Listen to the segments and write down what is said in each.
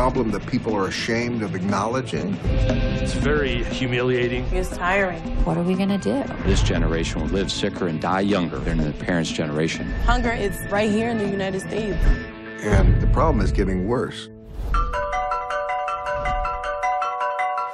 problem that people are ashamed of acknowledging. It's very humiliating. It's tiring. What are we going to do? This generation will live sicker and die younger than the parents' generation. Hunger is right here in the United States. And the problem is getting worse.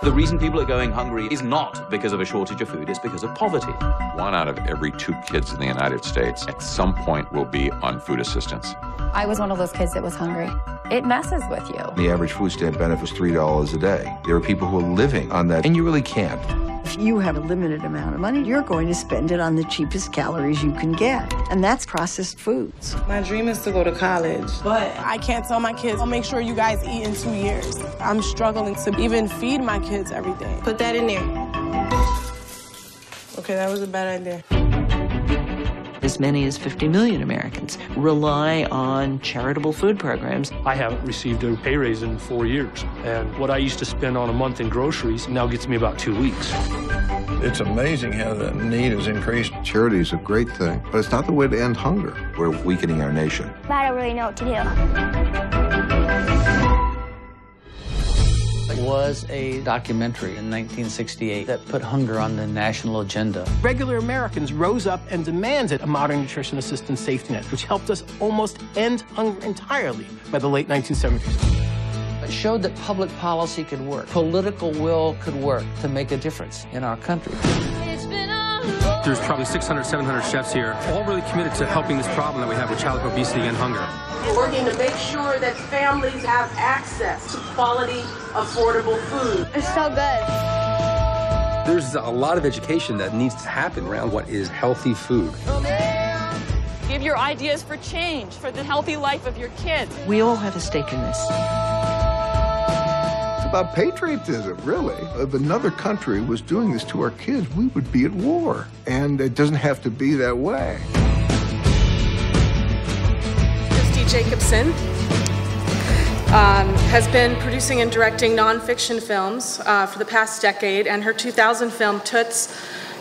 The reason people are going hungry is not because of a shortage of food, it's because of poverty. 1 out of every 2 kids in the United States at some point will be on food assistance. I was one of those kids that was hungry. It messes with you. The average food stamp benefit was $3 a day. There are people who are living on that, and you really can't. If you have a limited amount of money, you're going to spend it on the cheapest calories you can get, and that's processed foods. My dream is to go to college, but I can't tell my kids, I'll make sure you guys eat in 2 years. I'm struggling to even feed my kids every day. Put that in there. Okay, that was a bad idea. As many as 50 million Americans rely on charitable food programs. I haven't received a pay raise in 4 years, and what I used to spend on a month in groceries now gets me about 2 weeks. It's amazing how the need has increased. Charity is a great thing, but it's not the way to end hunger. We're weakening our nation. I don't really know what to do. Was a documentary in 1968 that put hunger on the national agenda. Regular Americans rose up and demanded a modern nutrition assistance safety net, which helped us almost end hunger entirely by the late 1970s. It showed that public policy could work. Political will could work to make a difference in our country. There's probably 600, 700 chefs here, all really committed to helping this problem that we have with childhood obesity and hunger. Working to make sure that families have access to quality, affordable food. It's so good. There's a lot of education that needs to happen around what is healthy food. Give your ideas for change, for the healthy life of your kids. We all have a stake in this. It's about patriotism, really. If another country was doing this to our kids, we would be at war. And it doesn't have to be that way. Kristi Jacobson has been producing and directing nonfiction films for the past decade, and her 2000 film, Toots,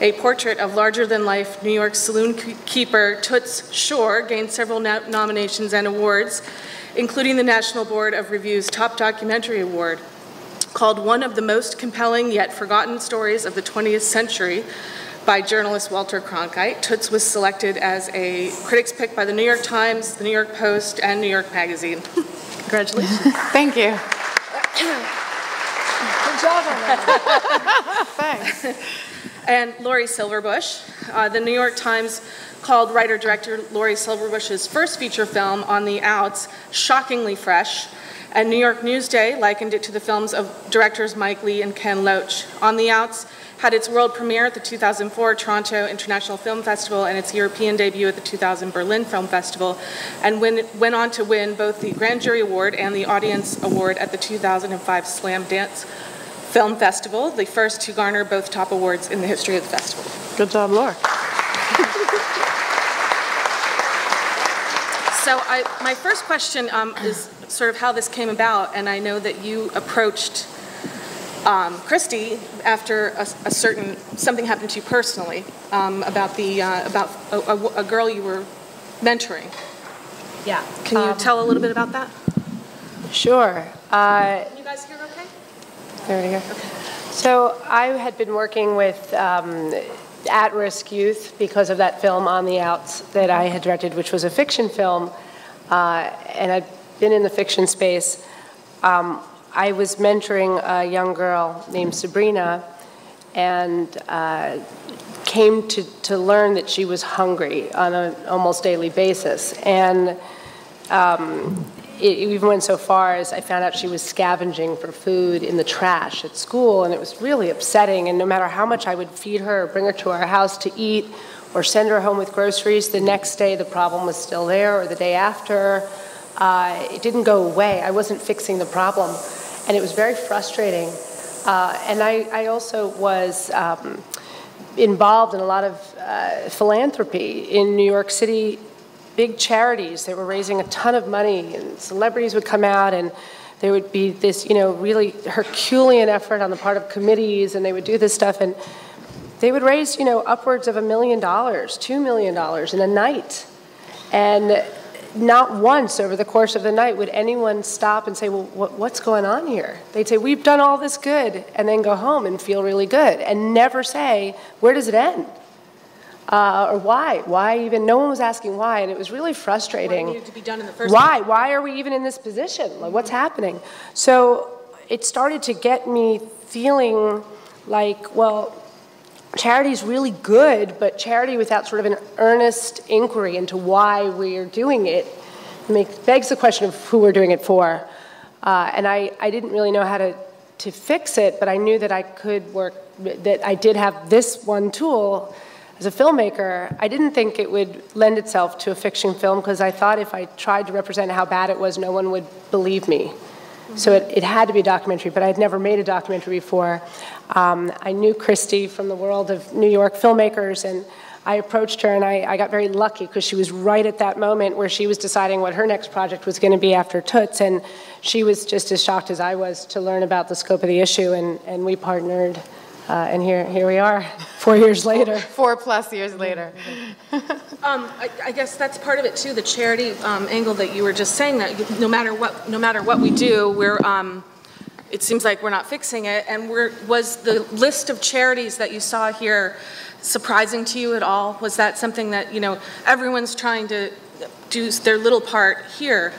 a portrait of larger-than-life New York saloon keeper Toots Shore, gained several nominations and awards, including the National Board of Review's Top Documentary Award. Called one of the most compelling yet forgotten stories of the 20th century by journalist Walter Cronkite, Toots was selected as a critic's pick by the New York Times, the New York Post, and New York Magazine. Congratulations. Thank you. Good job on that. Thanks. And Laurie Silverbush. The New York Times called writer-director Laurie Silverbush's first feature film, On the Outs, shockingly fresh, and New York Newsday likened it to the films of directors Mike Leigh and Ken Loach. On the Outs had its world premiere at the 2004 Toronto International Film Festival and its European debut at the 2000 Berlin Film Festival, and went on to win both the Grand Jury Award and the Audience Award at the 2005 Slam Dance Film Festival, the first to garner both top awards in the history of the festival. Good job, Laura. So my first question is sort of how this came about, and I know that you approached Kristi after something happened to you personally about a girl you were mentoring. Yeah. Can you tell a little bit about that? Sure. Can you guys hear okay? There we go. Okay. So I had been working with at-risk youth because of that film On the Outs that I had directed, which was a fiction film, and I'd been in the fiction space. I was mentoring a young girl named Sabrina, and came to learn that she was hungry on an almost daily basis. And it even went so far as I found out she was scavenging for food in the trash at school, and it was really upsetting. And no matter how much I would feed her or bring her to our house to eat or send her home with groceries, the next day the problem was still there, or the day after. It didn't go away. I wasn't fixing the problem, and it was very frustrating. And I also was involved in a lot of philanthropy in New York City, big charities that were raising a ton of money, and celebrities would come out, and there would be this, really Herculean effort on the part of committees, and they would do this stuff, and they would raise, upwards of $1 million, $2 million in a night. And not once over the course of the night would anyone stop and say, well, what's going on here? They'd say, we've done all this good, and then go home and feel really good, and never say, where does it end? Or why? Why even? No one was asking why, and it was really frustrating. What needed to be done in the first place? Why are we even in this position? Like, what's happening? So it started to get me feeling like, well, charity's really good, but charity without sort of an earnest inquiry into why we're doing it begs the question of who we're doing it for. And I didn't really know how to fix it, but I knew that I could work, that I did have this one tool. As a filmmaker, I didn't think it would lend itself to a fiction film because I thought if I tried to represent how bad it was, no one would believe me. Mm-hmm. So it had to be a documentary, but I'd never made a documentary before. I knew Kristi from the world of New York filmmakers, and I approached her, and I got very lucky because she was right at that moment where she was deciding what her next project was going to be after Toots, and she was just as shocked as I was to learn about the scope of the issue, and we partnered. And here we are, 4 years later. 4+ years later. I guess that's part of it too. The charity angle that you were just saying, that no matter what we do, we're it seems like we're not fixing it. And was the list of charities that you saw here surprising to you at all? Was that something that everyone's trying to do their little part here?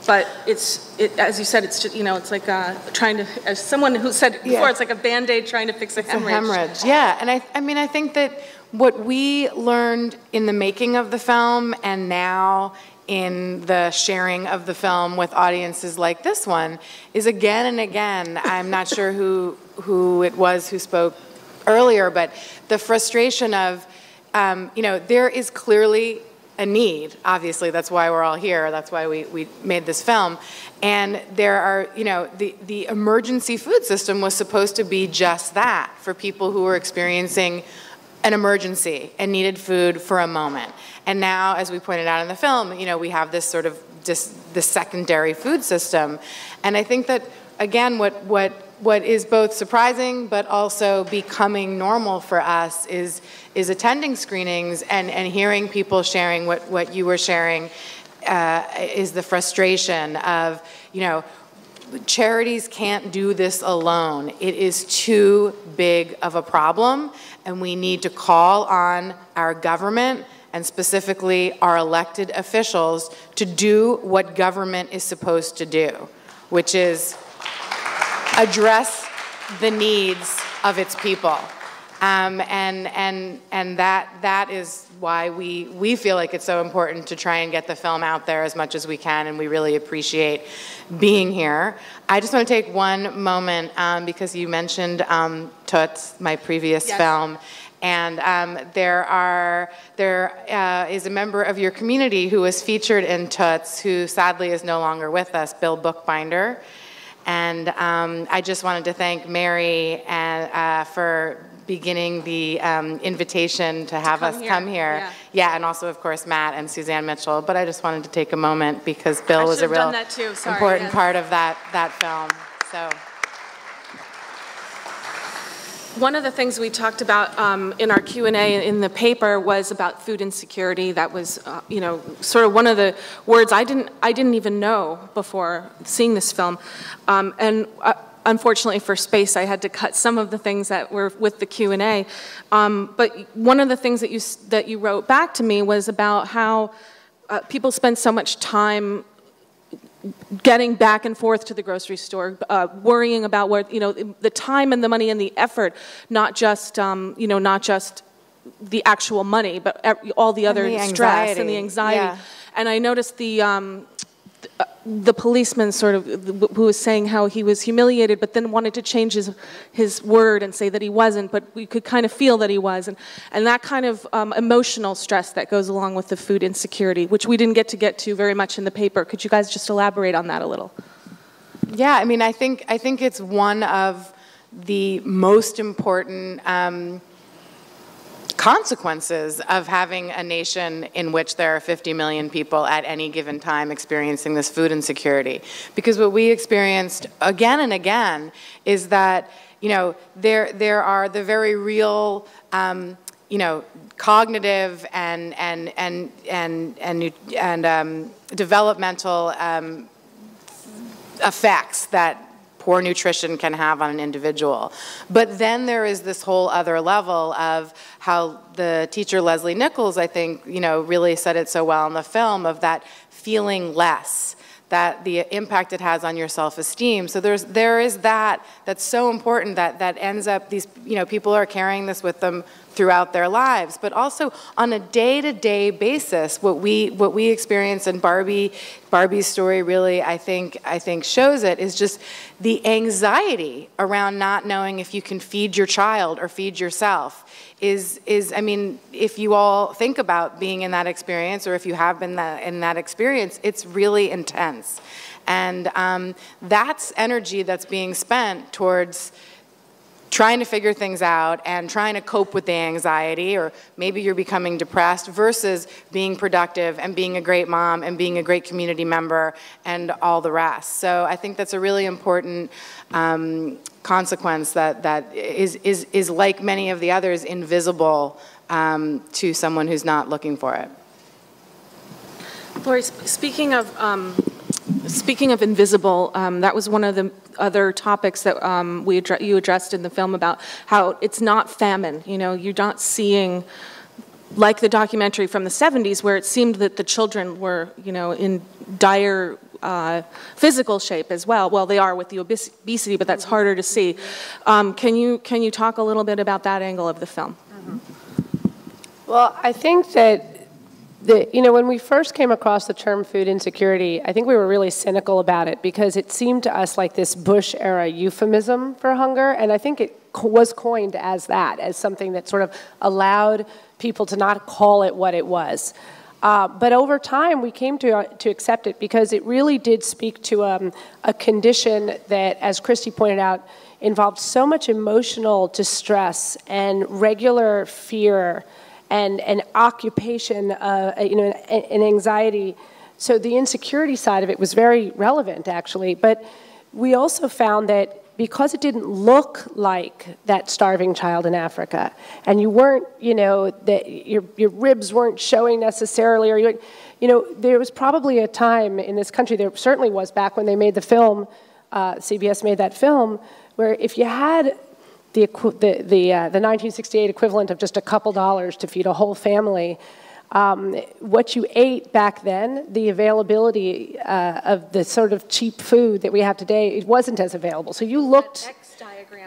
But as you said, it's just, it's like trying to, as someone who said it before, it's like a Band-Aid trying to fix a hemorrhage. Yeah, and I mean, I think that what we learned in the making of the film and now in the sharing of the film with audiences like this one is again and again, I'm not sure who it was who spoke earlier, but the frustration of, there is clearly a need. Obviously, that's why we're all here. That's why we made this film. And there are, the emergency food system was supposed to be just that for people who were experiencing an emergency and needed food for a moment. And now, as we pointed out in the film, we have this sort of the secondary food system. And I think that, again, what is both surprising but also becoming normal for us is attending screenings and hearing people sharing what you were sharing is the frustration of, charities can't do this alone. It is too big of a problem, and we need to call on our government and specifically our elected officials to do what government is supposed to do, which is address the needs of its people. And that is why we feel like it's so important to try and get the film out there as much as we can, and we really appreciate being here. I just want to take one moment because you mentioned Toots, my previous film, and there is a member of your community who was featured in Toots who sadly is no longer with us, Bill Bookbinder. And I just wanted to thank Mary for beginning the invitation to have us come here. Yeah, and also, of course, Matt and Suzanne Mitchell. But I just wanted to take a moment because Bill was a real important part of that film. So. One of the things we talked about in our Q&A in the paper was about food insecurity. That was, sort of one of the words I didn't even know before seeing this film. And unfortunately for space, I had to cut some of the things that were with the Q&A. But one of the things that you wrote back to me was about how people spend so much time getting back and forth to the grocery store, worrying about where, the time and the money and the effort, not just, not just the actual money, but all the other stress and the anxiety. Yeah. And I noticed the policeman sort of, who was saying how he was humiliated, but then wanted to change his word and say that he wasn't, but we could kind of feel that he was. And that kind of emotional stress that goes along with the food insecurity, which we didn't get to very much in the paper. Could you guys just elaborate on that a little? Yeah, I mean, I think it's one of the most important consequences of having a nation in which there are 50 million people at any given time experiencing this food insecurity. Because what we experienced again and again is that, there are the very real cognitive and developmental effects that poor nutrition can have on an individual. But then there is this whole other level of how the teacher Leslie Nichols, I think, really said it so well in the film, of that feeling less, that the impact it has on your self-esteem. So there is that's so important, that ends up, these people are carrying this with them throughout their lives, but also on a day-to-day basis. What we experience, and Barbie's story really, I think shows it, is just the anxiety around not knowing if you can feed your child or feed yourself. I mean, if you all think about being in that experience, or if you have been in that experience, it's really intense. And that's energy that's being spent towards trying to figure things out and trying to cope with the anxiety, or maybe you're becoming depressed, versus being productive and being a great mom and being a great community member and all the rest. So I think that's a really important consequence that is, like many of the others, invisible to someone who's not looking for it. Lori, speaking of invisible, that was one of the other topics that you addressed in the film, about how it's not famine. You're not seeing, like the documentary from the 70s, where it seemed that the children were, in dire physical shape as well. Well, they are with the obesity, but that's harder to see. Can you talk a little bit about that angle of the film? Well, I think that when we first came across the term food insecurity, I think we were really cynical about it, because it seemed to us like this Bush-era euphemism for hunger, and I think it was coined as that, as something that sort of allowed people to not call it what it was. But over time, we came to accept it, because it really did speak to a condition that, as Kristi pointed out, involved so much emotional distress and regular fear and occupation, and anxiety. So the insecurity side of it was very relevant, actually. But we also found that because it didn't look like that starving child in Africa, and you weren't, that your ribs weren't showing necessarily, or there was probably a time in this country, there certainly was back when they made the film, CBS made that film, where if you had the 1968 equivalent of just a couple dollars to feed a whole family, what you ate back then, the availability of the sort of cheap food that we have today, it wasn't as available. So you looked,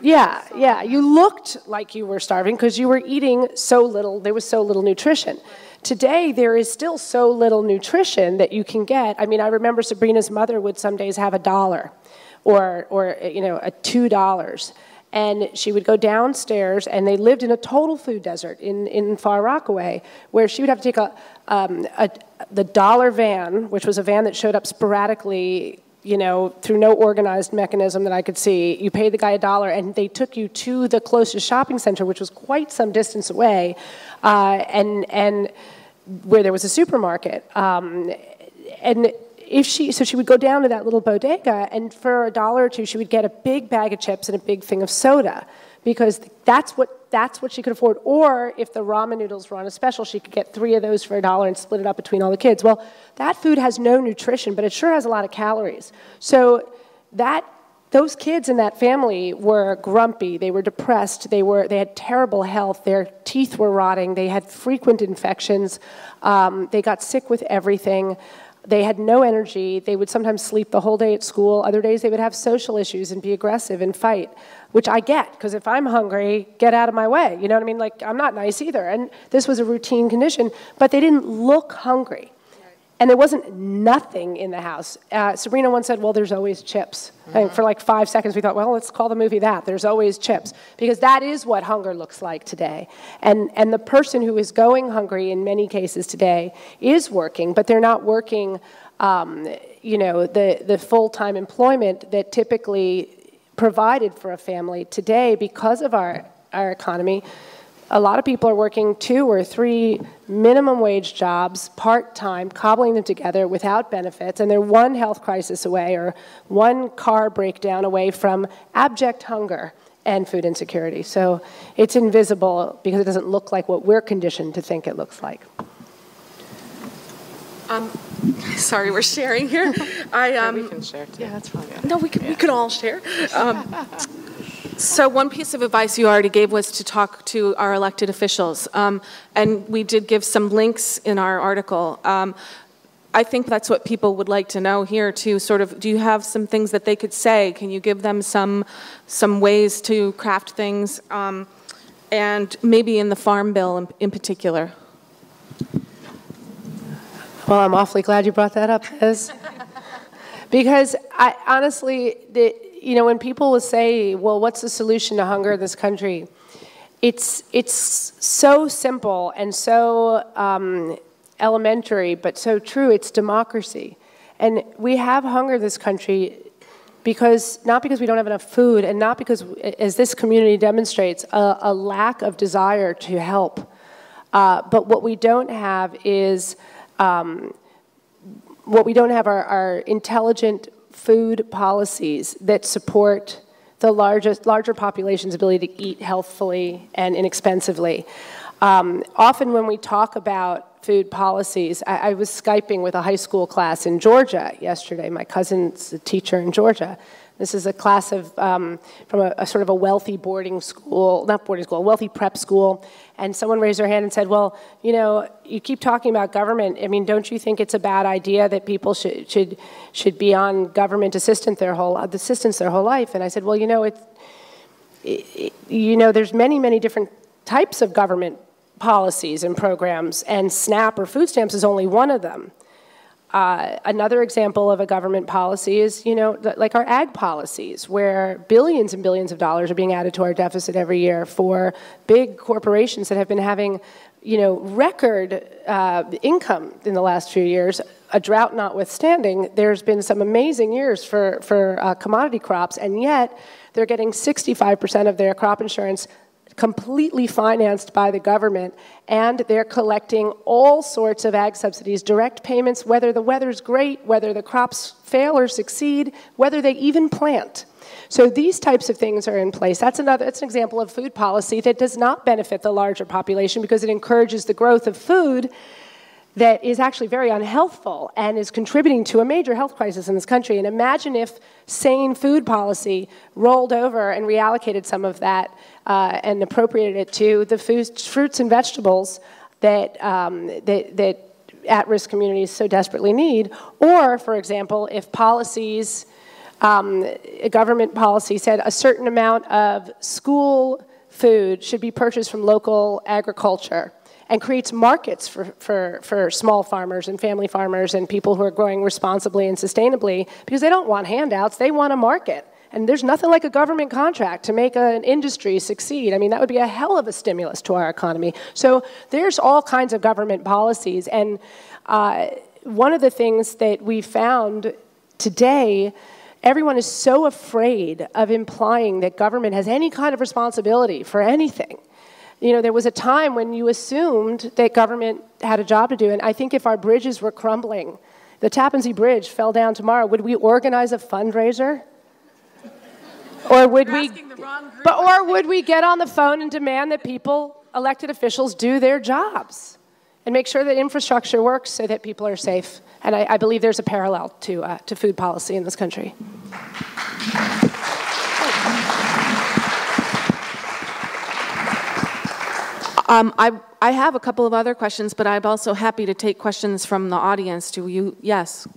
you looked like you were starving because you were eating so little. There was so little nutrition. Today, there is still so little nutrition that you can get. I mean, I remember Sabrina's mother would some days have $1 or $2. And she would go downstairs, and they lived in a total food desert in Far Rockaway, where she would have to take the dollar van, which was a van that showed up sporadically, through no organized mechanism that I could see. You paid the guy $1, and they took you to the closest shopping center, which was quite some distance away, and where there was a supermarket. So she would go down to that little bodega, and for $1 or $2, she would get a big bag of chips and a big thing of soda, because that's what she could afford. Or if the ramen noodles were on a special, she could get 3 of those for $1 and split it up between all the kids. Well, that food has no nutrition, but it sure has a lot of calories. So those kids in that family were grumpy, they were depressed, they had terrible health, their teeth were rotting, they had frequent infections, they got sick with everything. They had no energy. They would sometimes sleep the whole day at school. Other days they would have social issues and be aggressive and fight, which I get, because if I'm hungry, get out of my way. You know what I mean? Like, I'm not nice either. And this was a routine condition, but they didn't look hungry. And there wasn't nothing in the house. Sabrina once said, well, there's always chips. And for like 5 seconds we thought, well, let's call the movie that. There's always chips. Because that is what hunger looks like today. And the person who is going hungry in many cases today is working, but they're not working the full-time employment that typically provided for a family. Today, because of our economy, a lot of people are working 2 or 3 minimum wage jobs, part-time, cobbling them together without benefits, and they're one health crisis away or one car breakdown away from abject hunger. and food insecurity. So it's invisible because it doesn't look like what we're conditioned to think it looks like. Sorry, we're sharing here. We can share too. Yeah, that's fine. No, we can all share. So one piece of advice you already gave was to talk to our elected officials, and we did give some links in our article. I think that's what people would like to know here too. Sort of, do you have some things that they could say? Can you give them some ways to craft things, and maybe in the Farm Bill in particular? Well, I'm awfully glad you brought that up, Liz. Because I honestly, when people will say, well, what's the solution to hunger in this country? It's so simple and so elementary, but so true. It's democracy. And we have hunger in this country not because we don't have enough food, and not because, as this community demonstrates, a lack of desire to help. But what we don't have is are intelligent food policies that support the larger population's ability to eat healthfully and inexpensively. Often when we talk about food policies, I was Skyping with a high school class in Georgia yesterday. My cousin's a teacher in Georgia. This is a class of from a sort of a wealthy boarding school, not boarding school, a wealthy prep school. And someone raised their hand and said, well, you keep talking about government. I mean, don't you think it's a bad idea that people should be on government assistance their whole life? And I said, well, there's many different types of government policies and programs, and SNAP or food stamps is only one of them. Another example of a government policy is, like our ag policies, where billions and billions of dollars are being added to our deficit every year for big corporations that have been having, record income in the last few years. A drought notwithstanding, there's been some amazing years for commodity crops, and yet they're getting 65% of their crop insurance completely financed by the government, and they're collecting all sorts of ag subsidies, direct payments, whether the weather's great, whether the crops fail or succeed, whether they even plant. So these types of things are in place. That's an example of food policy that does not benefit the larger population because it encourages the growth of food that is actually very unhealthful and is contributing to a major health crisis in this country. And imagine if sane food policy rolled over and reallocated some of that and appropriated it to the fruits and vegetables that at-risk communities so desperately need. Or, for example, if policies, a government policy said a certain amount of school food should be purchased from local agriculture, and creates markets for small farmers and family farmers and people who are growing responsibly and sustainably, because they don't want handouts, they want a market. And there's nothing like a government contract to make an industry succeed. I mean, that would be a hell of a stimulus to our economy. So there's all kinds of government policies. And one of the things that we found today, everyone is so afraid of implying that government has any kind of responsibility for anything. There was a time when you assumed that government had a job to do, and I think if our bridges were crumbling, the Tappan Zee Bridge fell down tomorrow, would we organize a fundraiser? Or would we get on the phone and demand that elected officials, do their jobs and make sure that infrastructure works so that people are safe? And I believe there's a parallel to food policy in this country. I have a couple of other questions, but I'm also happy to take questions from the audience. Do you? Yes.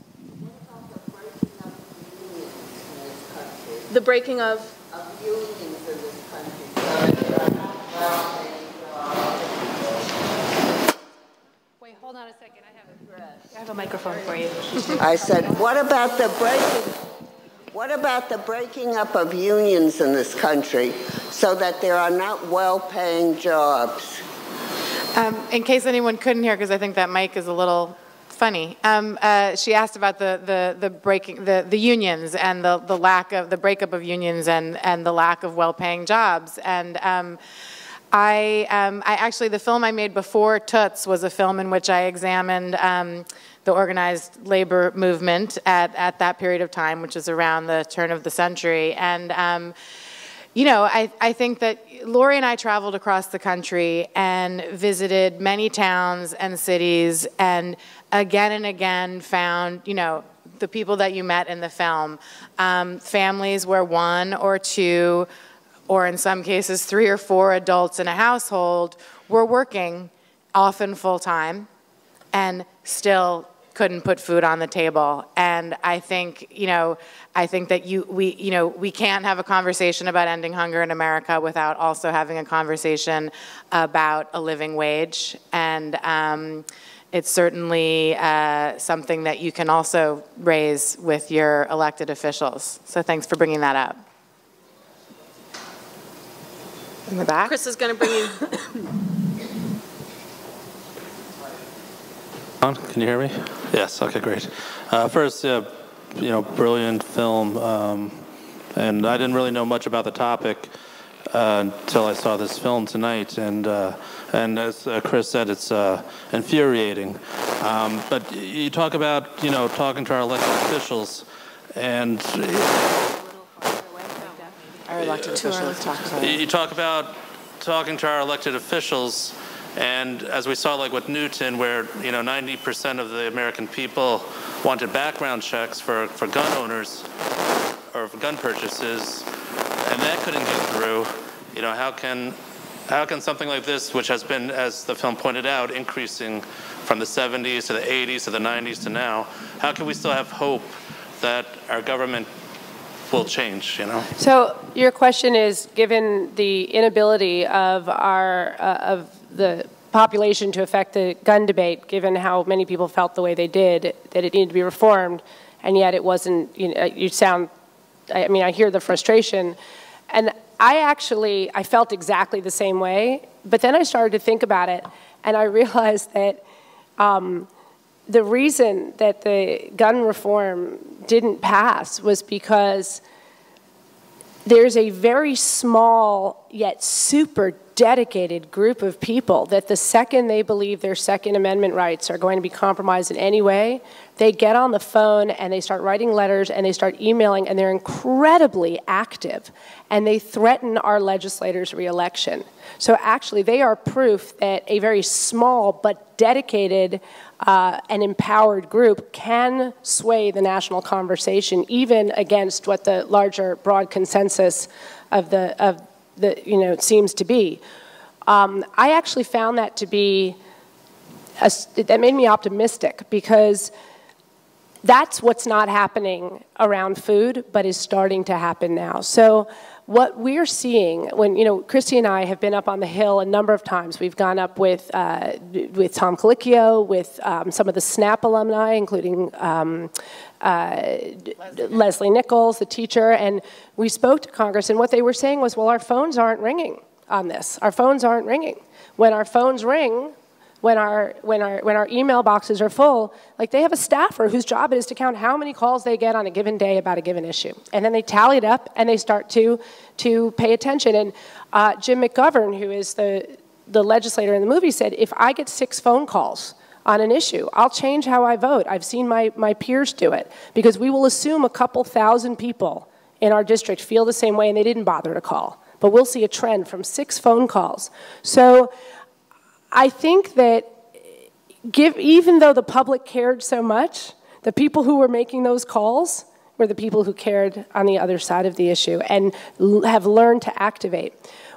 The breaking of unions in this country. Wait, hold on a second. I have a microphone for you. I said, what about the breaking up of unions in this country so that there are not well-paying jobs? In case anyone couldn't hear, because I think that mic is a little funny, she asked about the breaking the unions and the lack of the breakup of unions and the lack of well-paying jobs. And I actually, the film I made before Toots was a film in which I examined the organized labor movement at that period of time, which is around the turn of the century. And You know, I think that Lori and I traveled across the country and visited many towns and cities and again found, you know, the people that you met in the film, families where one or two, or in some cases 3 or 4 adults in a household were working, often full-time, and still couldn't put food on the table. And I think, you know, that we can't have a conversation about ending hunger in America without also having a conversation about a living wage. And it's certainly something that you can also raise with your elected officials. So thanks for bringing that up. In the back? Chris is going to bring you. Can you hear me? Yes. Okay. Great. First, you know, brilliant film, and I didn't really know much about the topic until I saw this film tonight. And as Chris said, it's infuriating. But you talk about, you know, talking to our elected officials, and our elected officials talk about it. You talk about talking to our elected officials. And as we saw, like with Newton, where 90% of the American people wanted background checks for gun owners or for gun purchases, and that couldn't get through. You know, how can something like this, which has been, as the film pointed out, increasing from the 70s to the 80s to the 90s to now, how can we still have hope that our government will change? You know. So your question is, given the inability of the population to affect the gun debate, given how many people felt the way they did, that it needed to be reformed, and yet it wasn't, I mean, I hear the frustration, and I felt exactly the same way, but then I started to think about it, and I realized that the reason that the gun reform didn't pass was because there's a very small yet super dedicated group of people that the second they believe their Second Amendment rights are going to be compromised in any way, they get on the phone and they start writing letters and they start emailing, and they're incredibly active, and they threaten our legislators' re-election. So actually they are proof that a very small but dedicated and empowered group can sway the national conversation, even against what the larger broad consensus of the seems to be. I actually found that to be that made me optimistic, because that's what's not happening around food, but is starting to happen now. So what we're seeing, when, Kristi and I have been up on the Hill a number of times. We've gone up with Tom Colicchio, with some of the SNAP alumni, including Leslie Nichols, the teacher, and we spoke to Congress, and what they were saying was, well, our phones aren't ringing on this. Our phones aren't ringing. When our phones ring, when our email boxes are full, like, they have a staffer whose job it is to count how many calls they get on a given day about a given issue. And then they tally it up and they start to pay attention. And Jim McGovern, who is the legislator in the movie, said, if I get 6 phone calls on an issue, I'll change how I vote. I've seen my peers do it, because we will assume a couple thousand people in our district feel the same way and they didn't bother to call. But we'll see a trend from 6 phone calls. So I think that even though the public cared so much, the people who were making those calls were the people who cared on the other side of the issue and have learned to activate.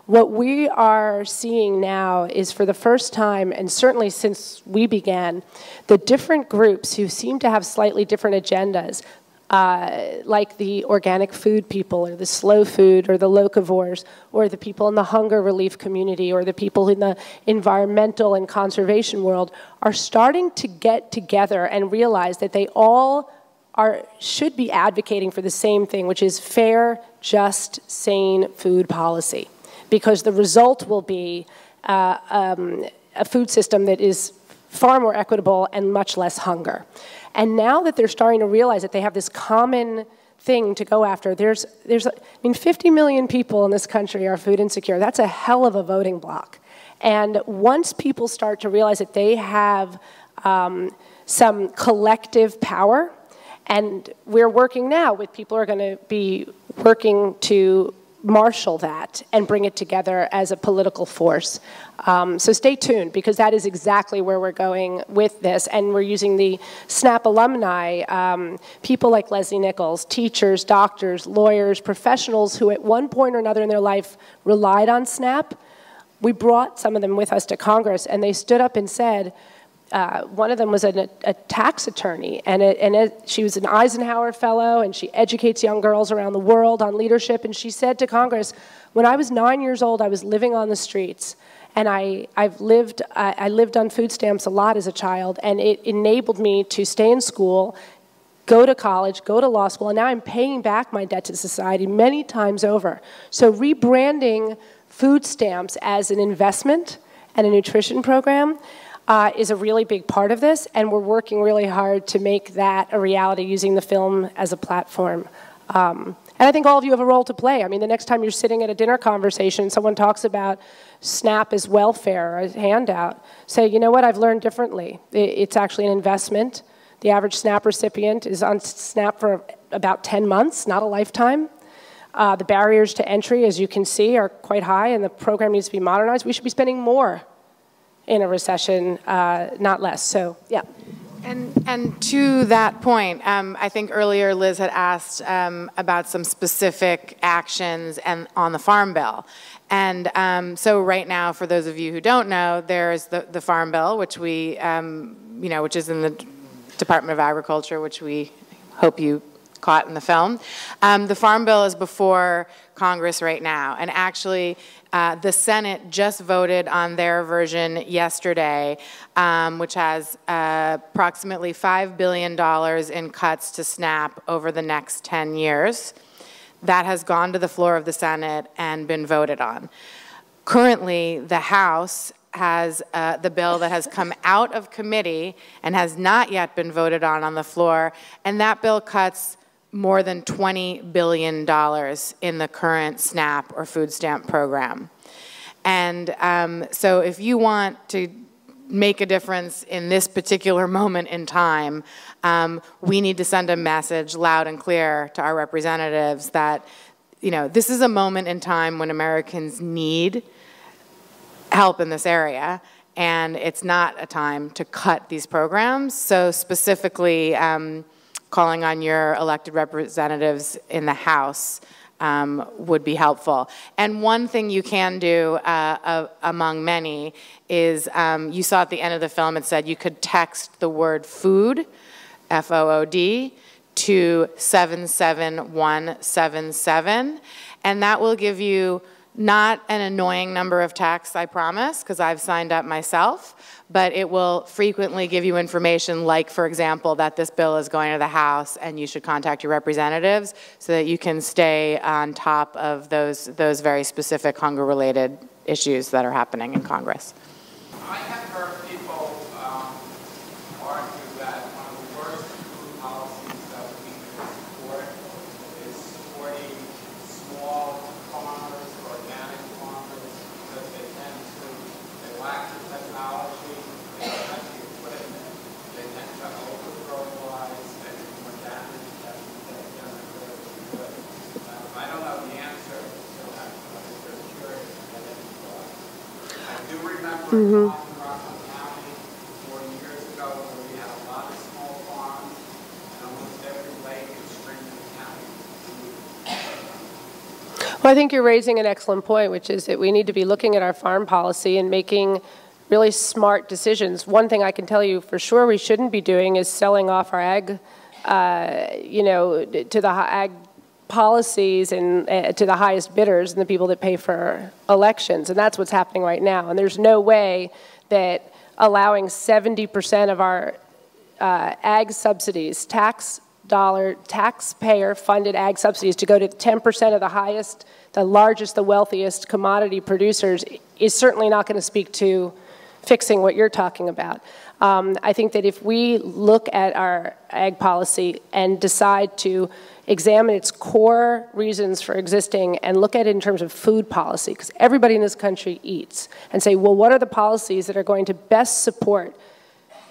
What we are seeing now is, for the first time, and certainly since we began, the different groups who seem to have slightly different agendas, like the organic food people, or the slow food, or the locavores, or the people in the hunger relief community, or the people in the environmental and conservation world, are starting to get together and realize that they all should be advocating for the same thing, which is fair, just, sane food policy. Because the result will be a food system that is far more equitable and much less hunger. And now that they're starting to realize that they have this common thing to go after, I mean, 50 million people in this country are food insecure. That's a hell of a voting bloc. And once people start to realize that they have some collective power, and we're working now with people who are going to be working to marshal that and bring it together as a political force. So stay tuned, because that is exactly where we're going with this. And we're using the SNAP alumni, people like Leslie Nichols, teachers, doctors, lawyers, professionals who at one point or another in their life relied on SNAP. We brought some of them with us to Congress, and they stood up and said, one of them was a tax attorney, and she was an Eisenhower Fellow, and she educates young girls around the world on leadership, and she said to Congress, when I was 9 years old, I was living on the streets, and I lived on food stamps a lot as a child, and it enabled me to stay in school, go to college, go to law school, and now I'm paying back my debt to society many times over. So rebranding food stamps as an investment and a nutrition program is a really big part of this, and we're working really hard to make that a reality using the film as a platform. And I think all of you have a role to play. I mean, the next time you're sitting at a dinner conversation, someone talks about SNAP as welfare or a handout, say, you know what, I've learned differently. It's actually an investment. The average SNAP recipient is on SNAP for about 10 months, not a lifetime. The barriers to entry, as you can see, are quite high, and the program needs to be modernized. We should be spending more in a recession, not less. So, yeah. And to that point, I think earlier Liz had asked about some specific actions on the Farm Bill. And so right now, for those of you who don't know, there's the Farm Bill, which we, which is in the Department of Agriculture, which we hope you caught in the film. The Farm Bill is before Congress right now, and actually the Senate just voted on their version yesterday, which has approximately $5 billion in cuts to SNAP over the next 10 years. That has gone to the floor of the Senate and been voted on. Currently, the House has the bill that has come out of committee and has not yet been voted on the floor, and that bill cuts more than $20 billion in the current SNAP or food stamp program. And so if you want to make a difference in this particular moment in time, we need to send a message loud and clear to our representatives that, this is a moment in time when Americans need help in this area, and it's not a time to cut these programs. So specifically, calling on your elected representatives in the House would be helpful. And one thing you can do among many is, you saw at the end of the film, it said you could text the word food, F-O-O-D, to 77177, and that will give you not an annoying number of texts, I promise, because I've signed up myself, but it will frequently give you information like, for example, that this bill is going to the House and you should contact your representatives so that you can stay on top of those very specific hunger-related issues that are happening in Congress. I have heard people argue that one of the worst food policies that we can support is supporting small farmers, organic farmers, because they lack the technology, they lack the equipment, they tend to over-fertilize, they do more damage than they've done good. I don't know the answer to that, but I'm just curious to get any thoughts. I do remember in Rockland County 4 years ago where we had a lot of small farms, and almost every lake and stream in the county was polluted. Well, I think you're raising an excellent point, which is that we need to be looking at our farm policy and making really smart decisions. One thing I can tell you for sure we shouldn't be doing is selling off our ag, to the ag policies and to the highest bidders and the people that pay for elections. And that's what's happening right now. And there's no way that allowing 70% of our ag subsidies, taxpayer-funded ag subsidies to go to 10% of the highest, the largest, the wealthiest commodity producers is certainly not going to speak to fixing what you're talking about. I think that if we look at our ag policy and decide to examine its core reasons for existing and look at it in terms of food policy, because everybody in this country eats, and say, well, what are the policies that are going to best support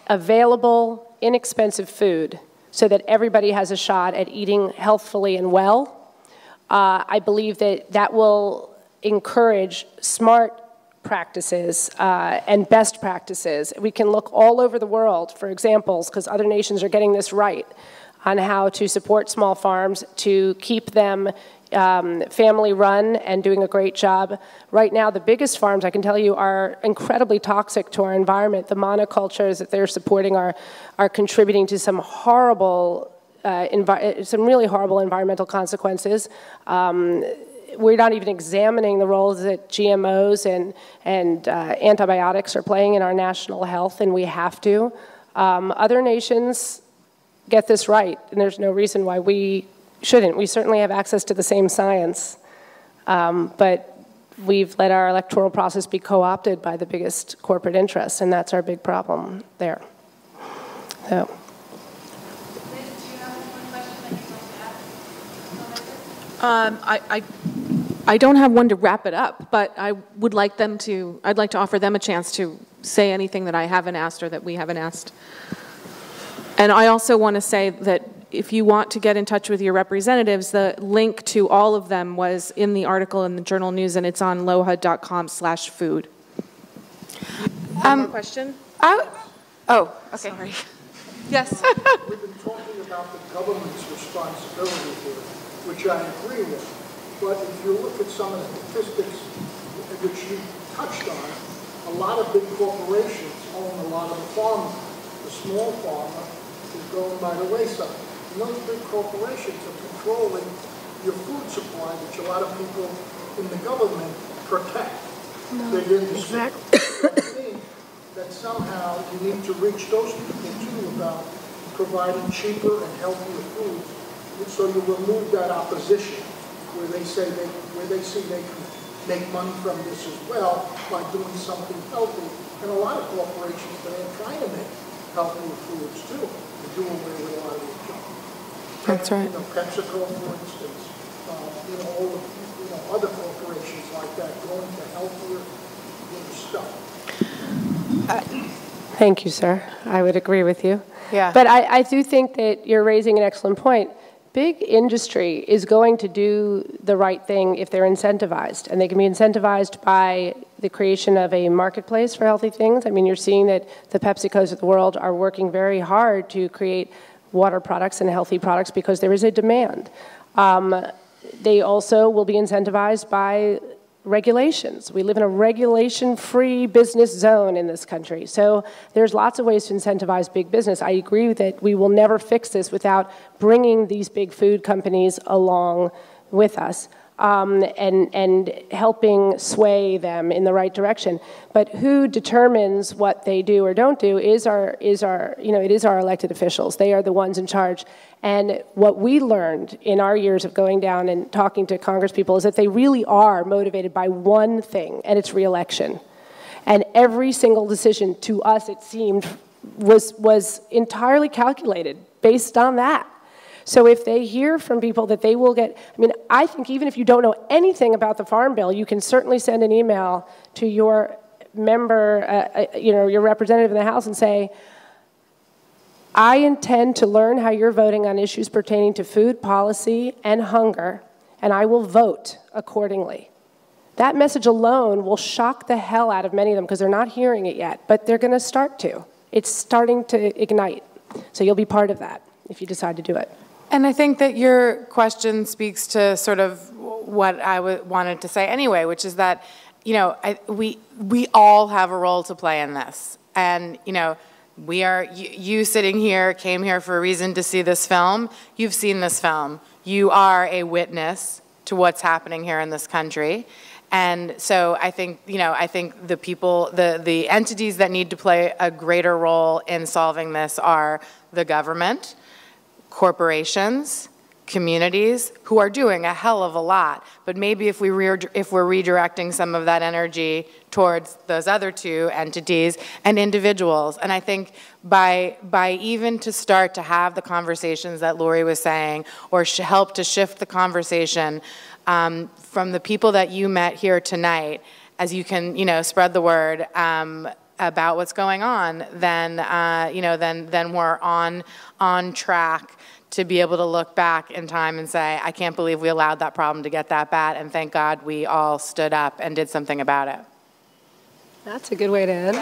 available, inexpensive food so that everybody has a shot at eating healthfully and well, I believe that that will encourage smart practices and best practices. We can look all over the world for examples, because other nations are getting this right, on how to support small farms, to keep them family-run and doing a great job. Right now, the biggest farms, I can tell you, are incredibly toxic to our environment. The monocultures that they're supporting are contributing to some horrible, some really horrible environmental consequences. We're not even examining the roles that GMOs and antibiotics are playing in our national health, and we have to. Other nations get this right, and there's no reason why we shouldn't. We certainly have access to the same science, but we've let our electoral process be co-opted by the biggest corporate interests, and that's our big problem there. So. I don't have one to wrap it up, but I'd like to offer them a chance to say anything that I haven't asked or that we haven't asked. And I also want to say that if you want to get in touch with your representatives, the link to all of them was in the article in the Journal News, and it's on loha.com/food. One more question? Oh, okay. Sorry. Yes. We've been talking about the government's responsibility here, which I agree with. But if you look at some of the statistics which you touched on, a lot of big corporations own a lot of the farmer. The small farmer is going by the wayside. And those big corporations are controlling your food supply, which a lot of people in the government protect. Exactly. So I think that somehow you need to reach those people too about providing cheaper and healthier food, so you remove that opposition where they say they see they can make money from this as well by doing something healthy. And a lot of corporations today are trying to make healthier foods too, to do away with a lot of the junk. That's right. You know, PepsiCo, for instance, all of, other corporations like that going to healthier stuff. Thank you, sir. I would agree with you. Yeah. But I do think that you're raising an excellent point. Big industry is going to do the right thing if they're incentivized, and they can be incentivized by the creation of a marketplace for healthy things. I mean, you're seeing that the PepsiCos of the world are working very hard to create water products and healthy products because there is a demand. They also will be incentivized by regulations. We live in a regulation-free business zone in this country. So there's lots of ways to incentivize big business. I agree that we will never fix this without bringing these big food companies along with us and helping sway them in the right direction. But who determines what they do or don't do is our elected officials. They are the ones in charge. And what we learned in our years of going down and talking to congresspeople is that they really are motivated by one thing, and it's re-election. And every single decision to us, it seemed, was entirely calculated based on that. So if they hear from people that they will get, I mean, I think even if you don't know anything about the Farm Bill, you can certainly send an email to your member, your representative in the House and say, I intend to learn how you're voting on issues pertaining to food policy and hunger, and I will vote accordingly. That message alone will shock the hell out of many of them because they're not hearing it yet, but they're going to start to. It's starting to ignite. So you'll be part of that if you decide to do it. And I think that your question speaks to sort of what I wanted to say anyway, which is that, we all have a role to play in this. And, you sitting here came here for a reason to see this film. You've seen this film. You are a witness to what's happening here in this country. And so I think, I think the people, the entities that need to play a greater role in solving this are the government, corporations, communities, who are doing a hell of a lot. But maybe if we're redirecting some of that energy towards those other two entities and individuals. And I think by even to start to have the conversations that Lori was saying, or help to shift the conversation from the people that you met here tonight, as you can, spread the word about what's going on, then, then we're on track to be able to look back in time and say, I can't believe we allowed that problem to get that bad, and thank God we all stood up and did something about it. That's a good way to end.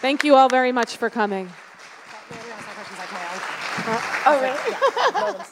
Thank you all very much for coming. Oh, really?